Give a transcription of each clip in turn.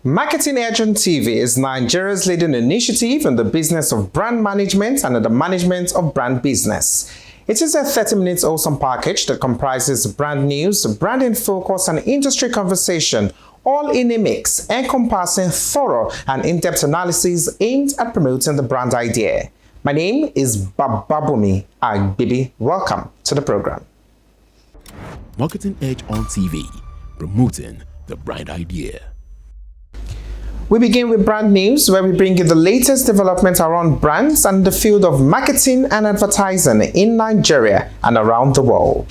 Marketing Edge ONTV is Nigeria's leading initiative in the business of brand management and in the management of brand business. It is a 30-minute awesome package that comprises brand news, branding focus, and industry conversation, all in a mix, encompassing thorough and in-depth analysis aimed at promoting the brand idea. My name is Bababumi Agbibi. Welcome to the program. Marketing Edge ONTV, promoting the brand idea. We begin with brand news, where we bring you the latest developments around brands and the field of marketing and advertising in Nigeria and around the world.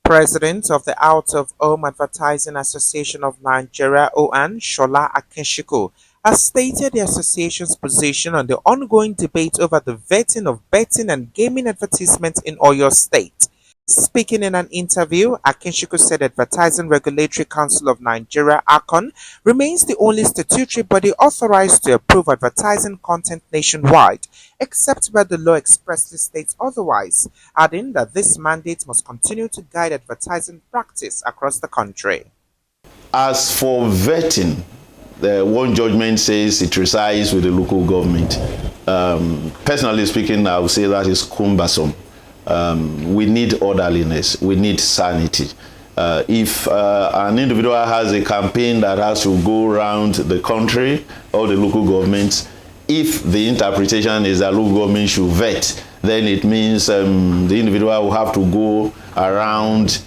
President of the Out-of-Home Advertising Association of Nigeria, OAN, Shola Akenshiku, has stated the association's position on the ongoing debate over the vetting of betting and gaming advertisements in Oyo State. Speaking in an interview, Akenshiku said the Advertising Regulatory Council of Nigeria, ACON, remains the only statutory body authorized to approve advertising content nationwide, except where the law expressly states otherwise, adding that this mandate must continue to guide advertising practice across the country. As for vetting, one judgment says it resides with the local government. Personally speaking, I would say that is cumbersome. We need orderliness, we need sanity. If an individual has a campaign that has to go around the country or the local governments, if the interpretation is that local government should vet, then it means the individual will have to go around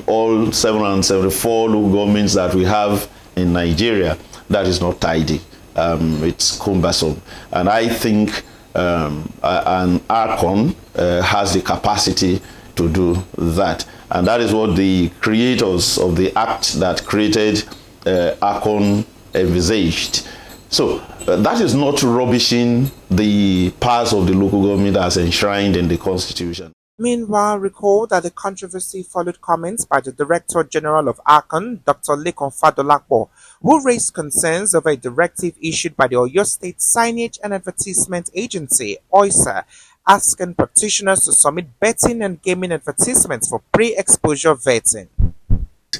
all 774 local governments that we have in Nigeria. That is not tidy. It's cumbersome. And I think an ACON has the capacity to do that. And that is what the creators of the act that created ACON envisaged. So that is not rubbishing the powers of the local government as enshrined in the Constitution. Meanwhile, recall that the controversy followed comments by the Director General of ACON, Dr. Lekon Fadolapo, who raised concerns over a directive issued by the Oyo State Signage and Advertisement Agency, OISA, asking practitioners to submit betting and gaming advertisements for pre-exposure vetting.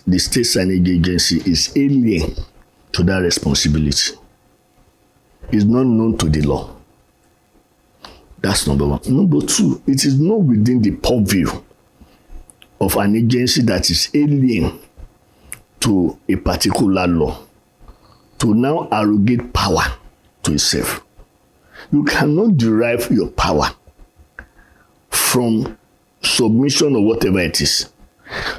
The State Signage Agency is alien to that responsibility. It's not known to the law. That's number one. Number two, it is not within the purview of an agency that is alien to a particular law to now arrogate power to itself. You cannot derive your power from submission or whatever it is.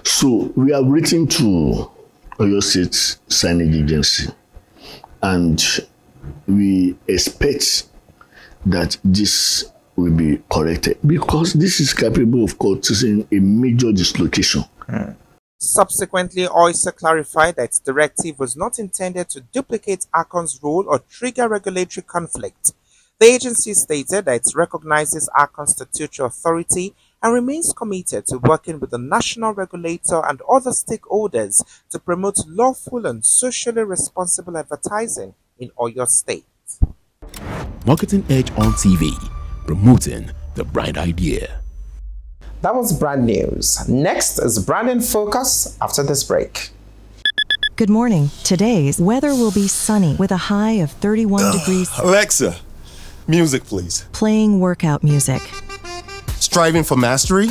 So we have written to Oyo State Signage Agency, and we expect that this will be corrected because this is capable of causing a major dislocation. Subsequently, OISA clarified that its directive was not intended to duplicate ACON's role or trigger regulatory conflict. The agency stated that it recognizes ACON's statutory authority and remains committed to working with the national regulator and other stakeholders to promote lawful and socially responsible advertising in Oyo State. Marketing Edge ONTV, promoting the brand idea. That was brand news. Next is branding focus after this break. Good morning. Today's weather will be sunny with a high of 31 degrees. Alexa, music please. Playing workout music. Striving for mastery?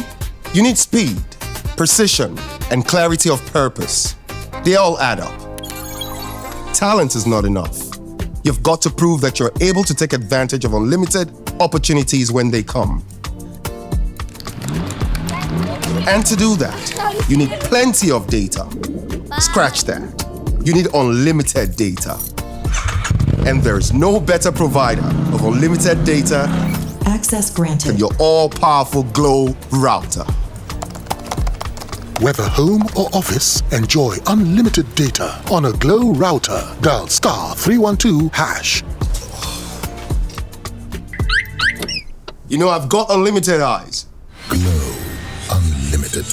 You need speed, precision, and clarity of purpose. They all add up. Talent is not enough. You've got to prove that you're able to take advantage of unlimited opportunities when they come. And to do that, you need plenty of data. Scratch that. You need unlimited data. And there's no better provider of unlimited data Access granted. than your all-powerful Glow router. Whether home or office, enjoy unlimited data on a Glow router. Dial *312#. You know, I've got unlimited eyes. Glow Unlimited.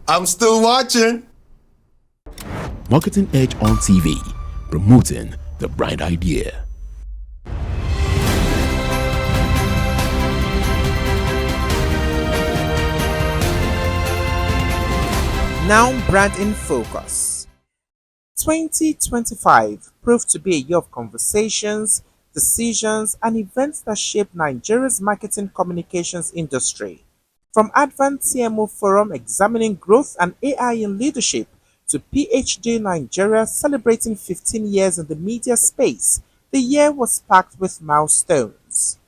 I'm still watching. Marketing Edge ONTV, promoting the brand idea. Now, brand in focus. 2025 proved to be a year of conversations, decisions, and events that shaped Nigeria's marketing communications industry. From Advanced CMO Forum examining growth and AI in leadership to PhD Nigeria celebrating 15 years in the media space, the year was packed with milestones.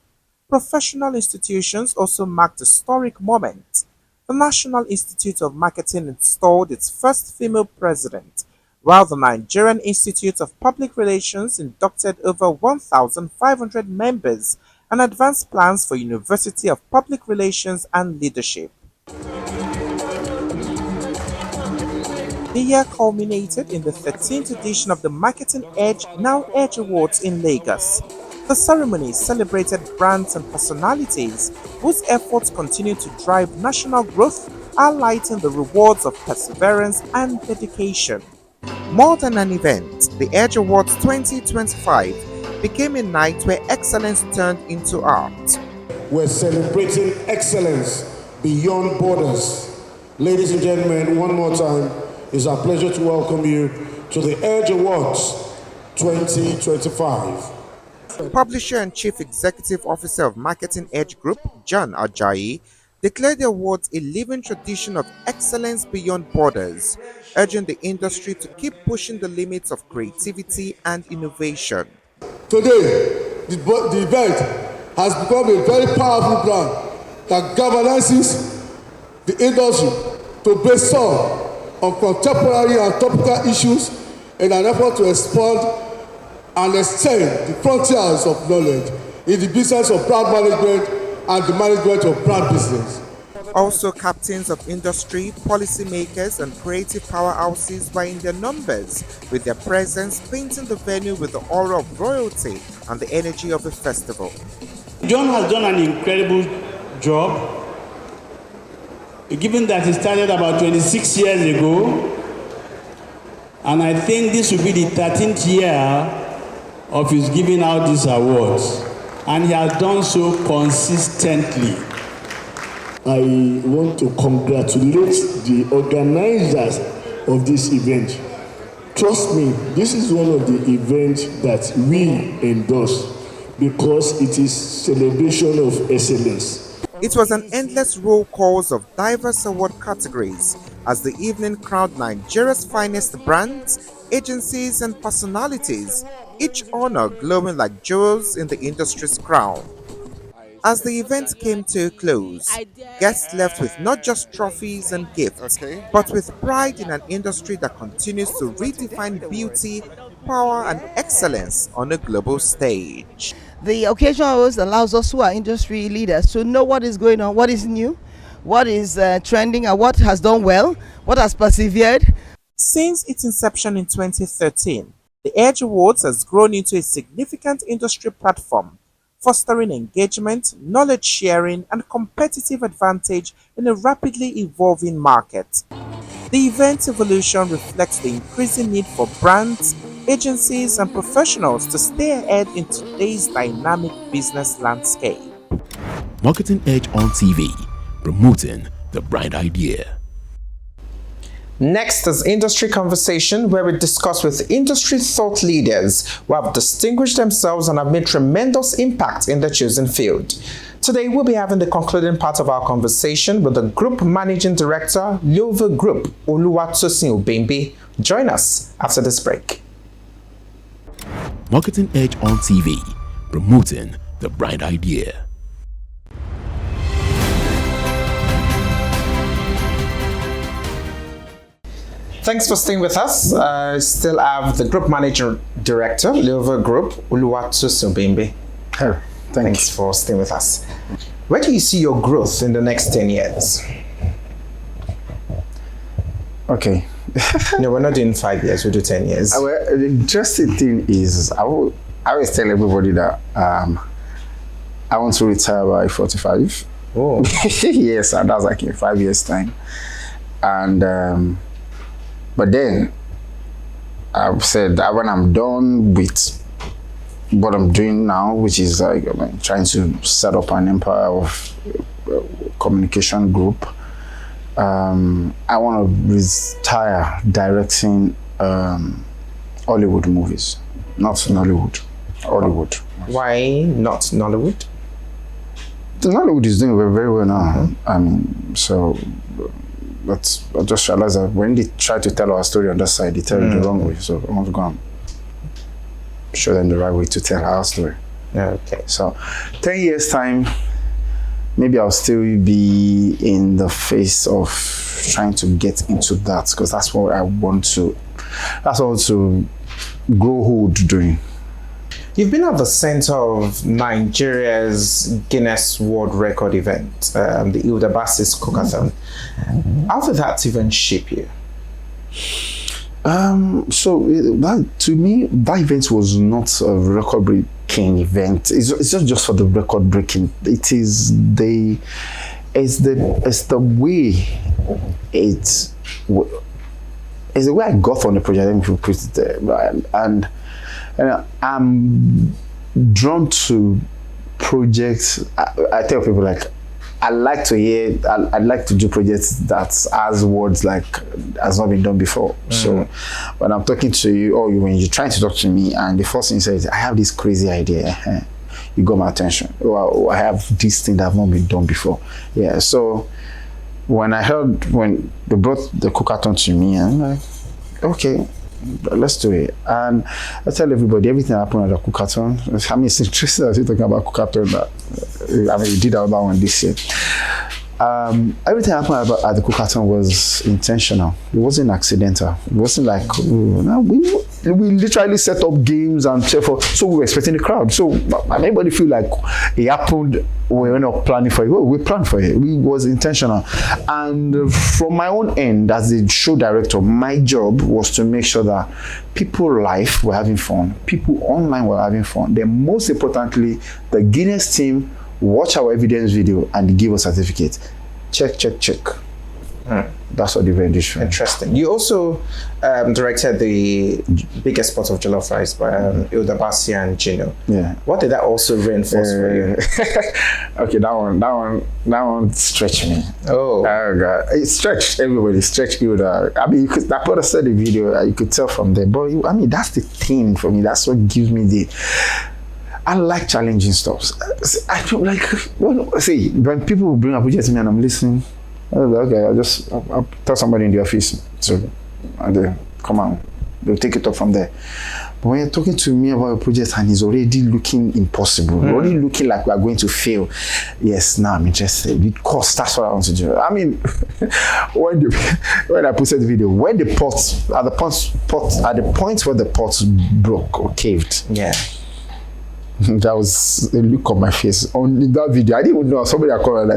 Professional institutions also marked a historic moment. The National Institute of Marketing installed its first female president, while the Nigerian Institute of Public Relations inducted over 1,500 members and advanced plans for University of Public Relations and Leadership. The year culminated in the 13th edition of the Marketing Edge, now Edge Awards in Lagos. The ceremony celebrated brands and personalities whose efforts continue to drive national growth, highlighting the rewards of perseverance and dedication. More than an event, the Edge Awards 2025 became a night where excellence turned into art. We're celebrating excellence beyond borders. Ladies and gentlemen, one more time, it's our pleasure to welcome you to the Edge Awards 2025. Publisher and Chief Executive Officer of Marketing Edge Group, John Ajayi, declared the awards a living tradition of excellence beyond borders, urging the industry to keep pushing the limits of creativity and innovation. Today, the event has become a very powerful brand that galvanizes the industry to brainstorm on contemporary and topical issues in an effort to expand and extend the frontiers of knowledge in the business of brand management and the management of brand business. Also, captains of industry, policymakers, and creative powerhouses were in their numbers, with their presence painting the venue with the aura of royalty and the energy of a festival. John has done an incredible job. Given that he started about 26 years ago, and I think this will be the 13th year of his giving out these awards, and he has done so consistently. I want to congratulate the organizers of this event. Trust me, this is one of the events that we endorse because it is celebration of excellence. It was an endless roll calls of diverse award categories as the evening crowned Nigeria's finest brands, agencies, and personalities, each honor glowing like jewels in the industry's crown. As the event came to a close, guests left with not just trophies and gifts, but with pride in an industry that continues to redefine beauty, power, and excellence on a global stage. The occasion always allows us who are industry leaders to know what is going on, what is new, what is trending, and what has done well, what has persevered. Since its inception in 2013, the Edge Awards has grown into a significant industry platform, fostering engagement, knowledge sharing, and competitive advantage in a rapidly evolving market. The event's evolution reflects the increasing need for brands, agencies, and professionals to stay ahead in today's dynamic business landscape. Marketing Edge on TV, promoting the bright idea. Next is Industry Conversation, where we discuss with industry thought leaders who have distinguished themselves and have made tremendous impact in their chosen field. Today, we'll be having the concluding part of our conversation with the Group Managing Director, Tosin Group, Tosin Obembe. Join us after this break. Marketing Edge on TV, promoting the bright idea. Thanks for staying with us. I still have the Group Manager Director, Tosin Group, Tosin Obembe. Thanks for staying with us. Where do you see your growth in the next 10 years? Okay. No, we're not doing 5 years, we'll do 10 years. The interesting thing is, I always tell everybody that I want to retire by 45. Oh. Yes, and that's like in 5 years' time. And but then I've said that when I'm done with what I'm doing now, which is like trying to set up an empire of communication group, I want to retire directing Hollywood movies, not Nollywood. Hollywood. Why not Nollywood? The Nollywood is doing very, very well now. I mean, so but I just realized that when they try to tell our story on that side, they tell it the wrong way. So I want to go and show them the right way to tell our story. Okay. So 10 years time, maybe I'll still be in the face of trying to get into that, because that's what I want to grow old doing. You've been at the center of Nigeria's Guinness World Record event, the Ildabasis Cookathon. How did that event shape you? To me, that event was not a record-breaking event. It's not just for the record-breaking. It's the way I got on the project. Let me put it there, and I'm drawn to projects. I tell people, like, I like to do projects that has words like has not been done before. So when I'm talking to you, or when you're trying to talk to me, and the first thing you say is, I have this crazy idea, you got my attention. Or I have this thing that have not been done before. Yeah. So when I heard, when they brought the Cookathon to me, I'm like, okay, let's do it. And I tell everybody, everything happened at the Cookathon. I mean, it's interesting that you're talking about Cookathon. I mean, you did that one this year. Everything happened at the Cookathon was intentional. It wasn't accidental. It wasn't like, we literally set up games and so we were expecting the crowd. So anybody feel like it happened, we were not planning for it. Well, we planned for it. It was intentional. And from my own end, as the show director, my job was to make sure that people live were having fun, people online were having fun. Then most importantly, the Guinness team watch our evidence video and give us certificate. Check. That's what the event is. Interesting. You also directed the biggest pot of jollof rice by Ildabasi and Gino. Yeah. What did that also reinforce for you? Okay, that one stretched me. Oh God. It stretched everybody. Stretched Ilda. I mean, I put aside the video. You could tell from there. But I mean, that's the thing for me. That's what gives me I like challenging stuff. I feel like when people bring up projects to me and I'm listening, okay, I'll tell somebody in the office and they come on, they'll take it up from there. But when you're talking to me about a project and it's already looking impossible, already looking like we are going to fail, yes, now I'm interested because that's what I want to do. I mean, when I posted the video, when the pot at the point where the pot broke or caved, yeah. That was a look on my face on that video. I didn't even know somebody I called.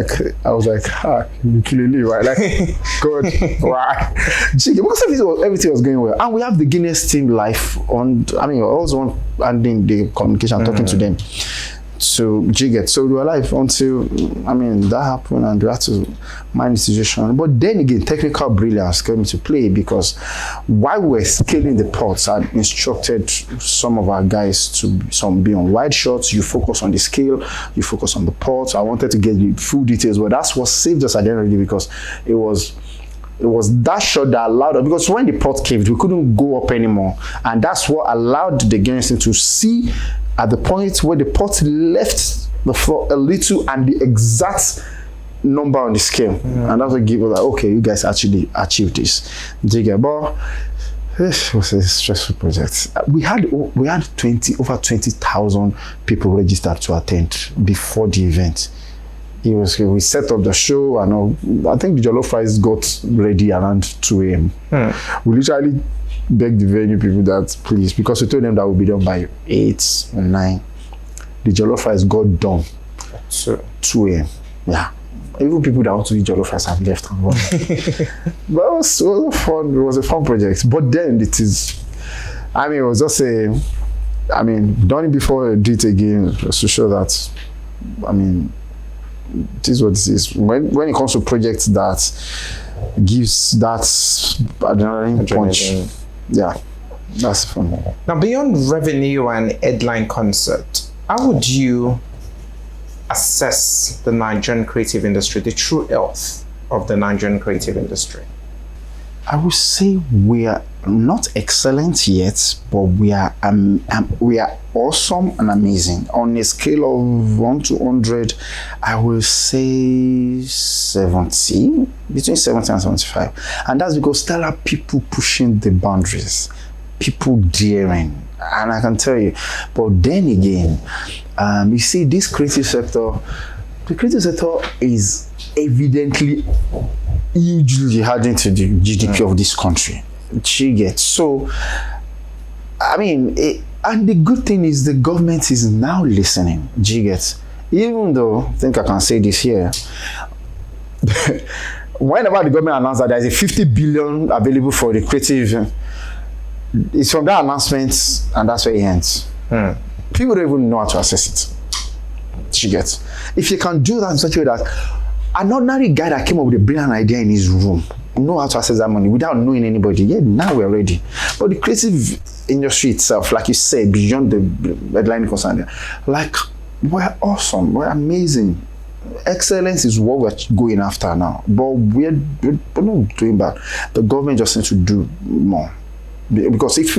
I was like, you killing me, right? Like, God, why? Because everything was going well, and we have the Guinness team live on. I mean, I was on handling the communication, talking to them. So Jiget, so we were live until that happened, and we had to mind the situation. But then again, technical brilliance came into play, because while we were scaling the pots, I instructed some of our guys to be on wide shots. You focus on the scale, you focus on the pots. I wanted to get the full details, but that's what saved us at the end of the day, because it was that shot that allowed us, because when the pot caved, we couldn't go up anymore, and that's what allowed the garrison to see at the point where the pot left the floor a little and the exact number on the scale. And that's what gave us like, okay, you guys actually achieved this. But this was a stressful project. We had over 20,000 people registered to attend before the event. We set up the show, and I think the jollof rice got ready around 2 a.m. We literally begged the venue people that please, because we told them that would be done by 8 or 9. The jollof rice got done so 2 a.m. Yeah. Even people that want to eat jollof rice have left and gone. But it was fun. It was a fun project. But then it was just done it before I do it again, just to show that, this is what this is. When it comes to projects that gives that adrenaline punch, yeah, that's fun. Now, beyond revenue and headline concert, how would you assess the Nigerian creative industry, the true health of the Nigerian creative industry? I would say we are not excellent yet, but we are awesome and amazing. On a scale of 1 to 100, I will say 70, between 70 and 75. And that's because there are people pushing the boundaries, people daring. And I can tell you, but then again, you see this creative sector, the creative sector is evidently hugely adding to the GDP of this country. She gets so. I mean, and the good thing is the government is now listening. She gets, even though I think I can say this here. Whenever the government announced that there is a 50 billion available for the creative, it's from that announcement, and that's where it ends. People don't even know how to access it. She gets. If you can do that in such a way that an ordinary guy that came up with a brilliant idea in his room know how to access that money without knowing anybody, yeah, now we're ready. But the creative industry itself, like you said, beyond the headline concern, like, we're awesome, we're amazing. Excellence is what we're going after now. But we're not doing that. The government just needs to do more. Because if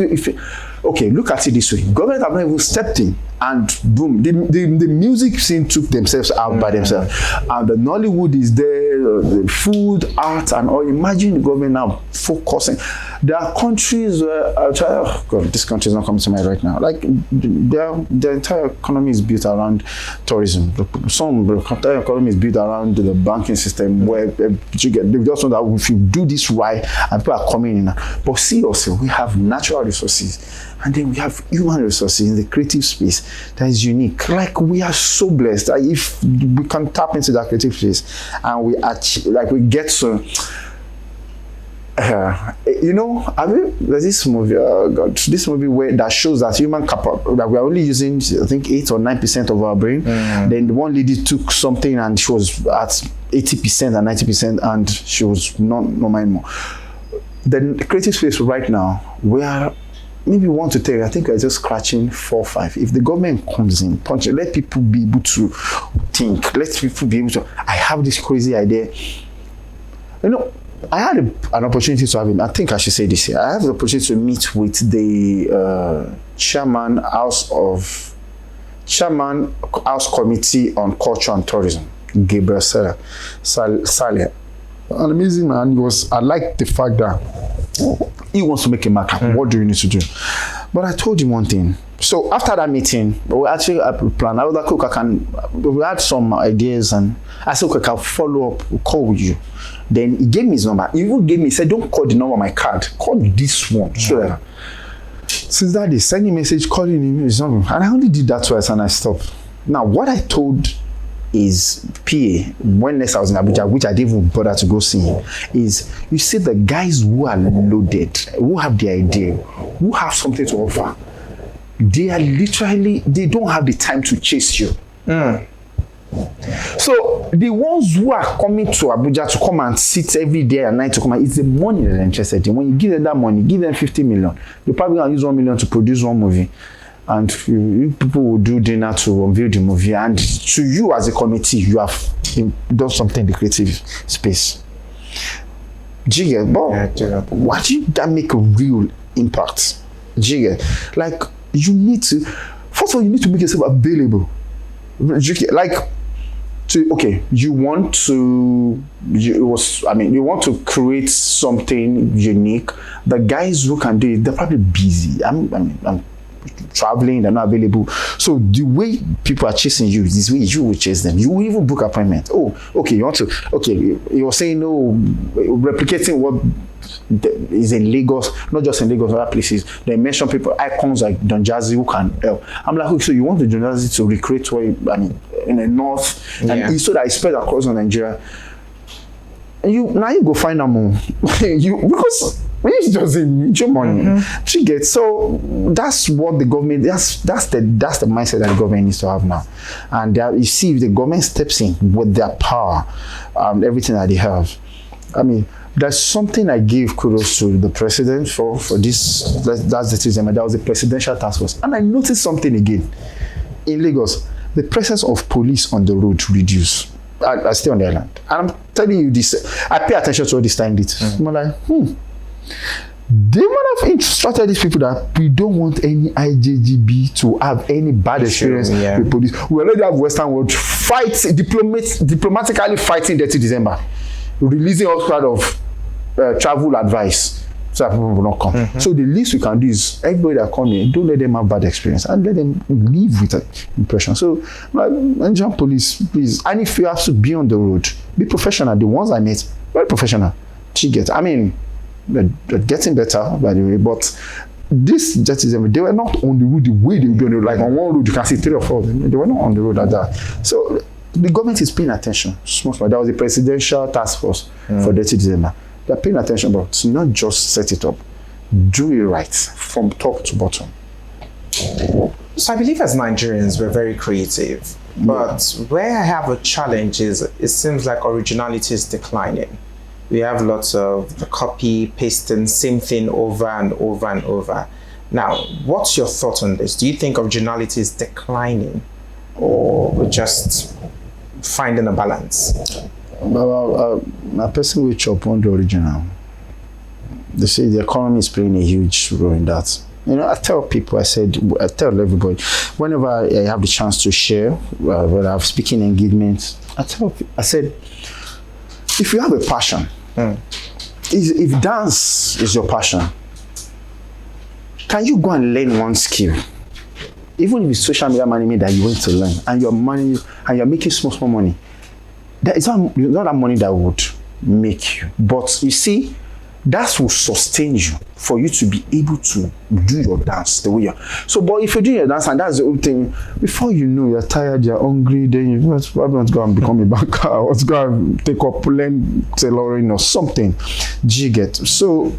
okay, look at it this way, government have not even stepped in, and boom, the music scene took themselves out by themselves, and the Nollywood is there, the food, art, and all. Imagine the government now focusing. There are countries where God, this country is not coming to mind right now. Like their entire economy is built around tourism. Some entire economy is built around the banking system, where you get. They just know that if you do this right, and people are coming in. But see also, we have natural resources. And then we have human resources in the creative space that is unique. Like, we are so blessed that if we can tap into that creative space and we achieve, like, we get to, you know, there's this movie, oh God, this movie where that shows that human capital, that we are only using, I think, 8 or 9% of our brain. Then the one lady took something and she was at 80% and 90%, and she was not anymore. The creative space right now, we are maybe 1 to 10, I think we're just scratching 4 or 5. If the government comes in, punch it, let people be able to think, let people be able to, I have this crazy idea. You know, I had an opportunity to have him, I think I should say this here. I have the opportunity to meet with the chairman House Committee on Culture and Tourism, Gabriel Salia. An amazing man. I like the fact that he wants to make a mark. What do you need to do? But I told him one thing. So after that meeting, we actually planned. I was like, we had some ideas, and I said, okay, I'll follow up, we'll call with you. Then he gave me his number. He even gave me, he said, don't call the number on my card, call this one. So since that day, send him a message, calling him his number. And I only did that twice and I stopped. Now, what I told is PA, when next I was in Abuja, which I didn't even bother to go see him, is you see the guys who are loaded, who have the idea, who have something to offer, they are literally, they don't have the time to chase you. So the ones who are coming to Abuja to come and sit every day and night to come, it's the money that they're interested in. When you give them that money, give them 50 million, you're probably going to use 1 million to produce one movie. And people will do dinner to unveil the movie, and to you as a committee, you have done something in the creative space. Why do you that make a real impact? Like, you need to, first of all, you need to make yourself available. Like, you want to create something unique. The guys who can do it, they're probably busy. I'm traveling, they're not available. So the way people are chasing you is this way you will chase them. You will even book appointment. Oh, okay, you want to, okay, you were saying, no, replicating what is in Lagos, not just in Lagos, other places. They mention people, icons like Don Jazzy who can help. I'm like, okay, so you want the Don Jazzy to recreate what, in the north, and so that it spread across Nigeria. And you go find them more. Because it's just your money. So that's what the government, that's the mindset that the government needs to have now. And you see, if the government steps in with their power, everything that they have. I mean, there's something I gave kudos to the president for this. That's the thing. That was the presidential task force. And I noticed something again in Lagos. The presence of police on the road reduced. I stay on the island. And I'm telling you this, I pay attention to all these time dates. I'm like, they might have instructed these people that we don't want any IJGB to have any bad experience with police. We already have Western world diplomatically fighting Dirty December, releasing all kind of travel advice so that people will not come. So the least we can do is everybody that come here, don't let them have bad experience and let them live with an impression. So Nigerian police, please, and if you have to be on the road, be professional. The ones I met, very professional. I mean, they're getting better, by the way, but this justice, they were not on the road the way they would be on the road. Like on one road, you can see 3 or 4 of them. They were not on the road like that. So the government is paying attention. That was the presidential task force for Dirty December. They're paying attention, but not just set it up. Do it right from top to bottom. So I believe as Nigerians, we're very creative. But where I have a challenge is it seems like originality is declining. We have lots of the copy, pasting, same thing over and over and over. Now, what's your thought on this? Do you think originality is declining or we're just finding a balance? A person will chop on the original. They say the economy is playing a huge role in that. You know, I tell people, I tell everybody, whenever I have the chance to share, when I have speaking engagements, I said, if you have a passion, if dance is your passion, can you go and learn one skill? Even if it's social media money that you want to learn, and you're making small money, it's not that money that would make you. But you see, that will sustain you for you to be able to do your dance the way you're. So, but if you're doing your dance and that's the whole thing, before you know, you're tired, you're hungry, then you probably want to go and become a banker, or to go and take up learn tailoring or something. Do you get? So,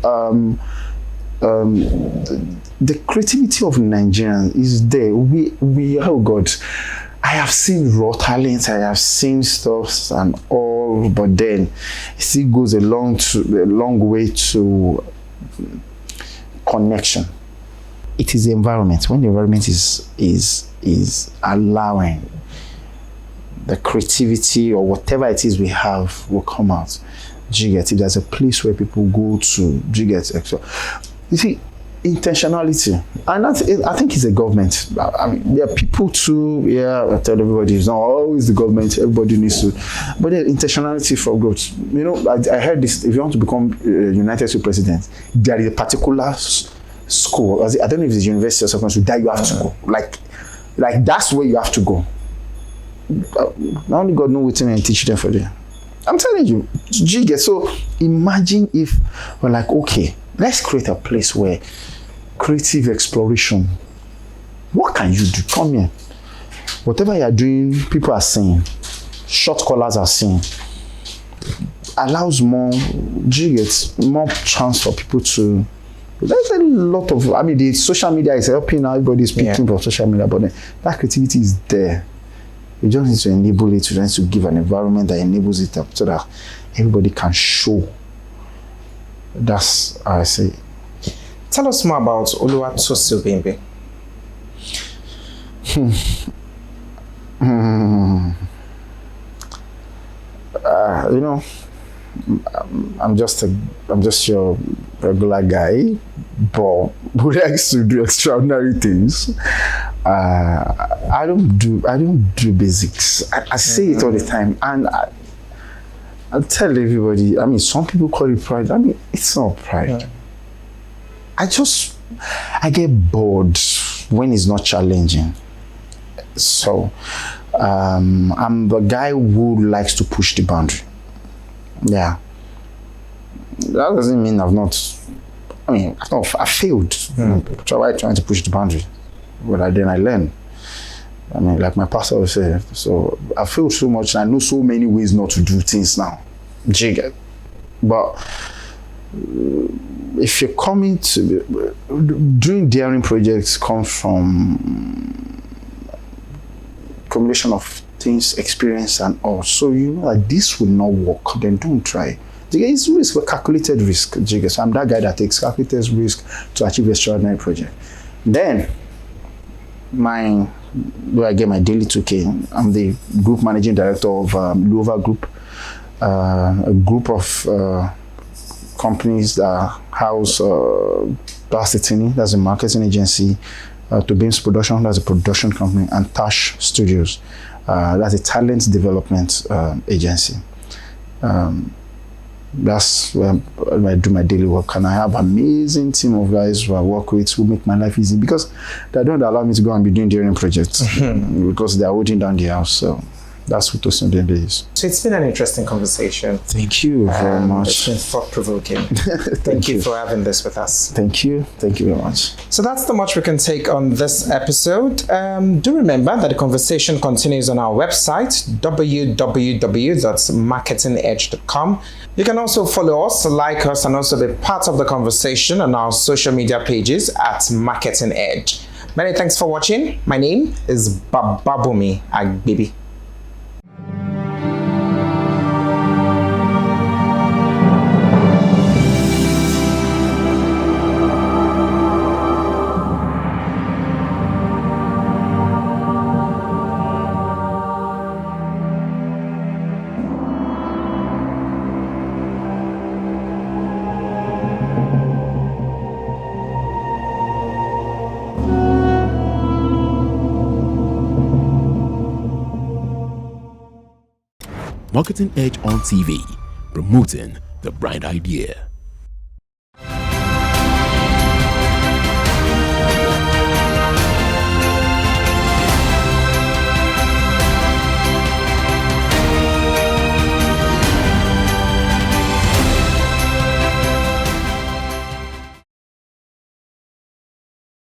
the creativity of Nigerians is there. We oh God, I have seen raw talent, I have seen stuff and all, but then it still goes a long way to connection. It is the environment. When the environment is allowing, the creativity or whatever it is we have will come out. Do you get? If there's a place where people go to, do you get? You see, intentionality, and I think it's a government. I mean, there are people too. I tell everybody it's not always the government. Everybody needs to, but there's intentionality for growth. You know, I heard this. If you want to become United States president, there is a particular school. I don't know if it's university or something. So that you have to go. Like that's where you have to go. Not only God knows what and teach them for them. I'm telling you, Jigga. So imagine if we're like, okay, let's create a place where creative exploration. What can you do? Come here. Whatever you are doing, people are seeing. Short callers are seeing. Allows more chance for people to. There's a lot of. I mean, the social media is helping now. Everybody's speaking about social media, but then that creativity is there. You just need to enable it. You need to give an environment that enables it up so that everybody can show. That's how I say. Tell us more about Tosin Obembe. You know, I'm just your regular guy, but who likes to do extraordinary things. I don't do basics. I say it all the time, and I tell everybody. I mean, some people call it pride. I mean, it's not pride. I get bored when it's not challenging. So, I'm the guy who likes to push the boundary. Yeah. That doesn't mean I failed. Trying to push the boundary. But then I learned. I mean, like my pastor would say, so I failed so much and I know so many ways not to do things now. Jigga. But if you're coming to doing daring projects comes from combination of things, experience and all. So you know that this will not work, then don't try. It's risk, but calculated risk. Jigga. So I'm that guy that takes calculated risk to achieve extraordinary project. Then my where I get my daily 2K. I'm the group managing director of Luova Group, a group of companies that house Plastitini, that's a marketing agency, Tobeam's Production, that's a production company, and Tash Studios, that's a talent development agency. That's where I do my daily work, and I have an amazing team of guys who I work with who make my life easy, because they don't allow me to go and be doing daring projects because they're holding down the house. So that's what Tosin Obembe is. So it's been an interesting conversation. Thank you very much. It's been thought-provoking. Thank you for having this with us. Thank you very much. So that's the much we can take on this episode. Do remember that the conversation continues on our website, www.marketingedge.com. You can also follow us, like us, and also be part of the conversation on our social media pages at Marketing Edge. Many thanks for watching. My name is Bababumi Agbibi. Marketing Edge on TV, promoting the bright idea.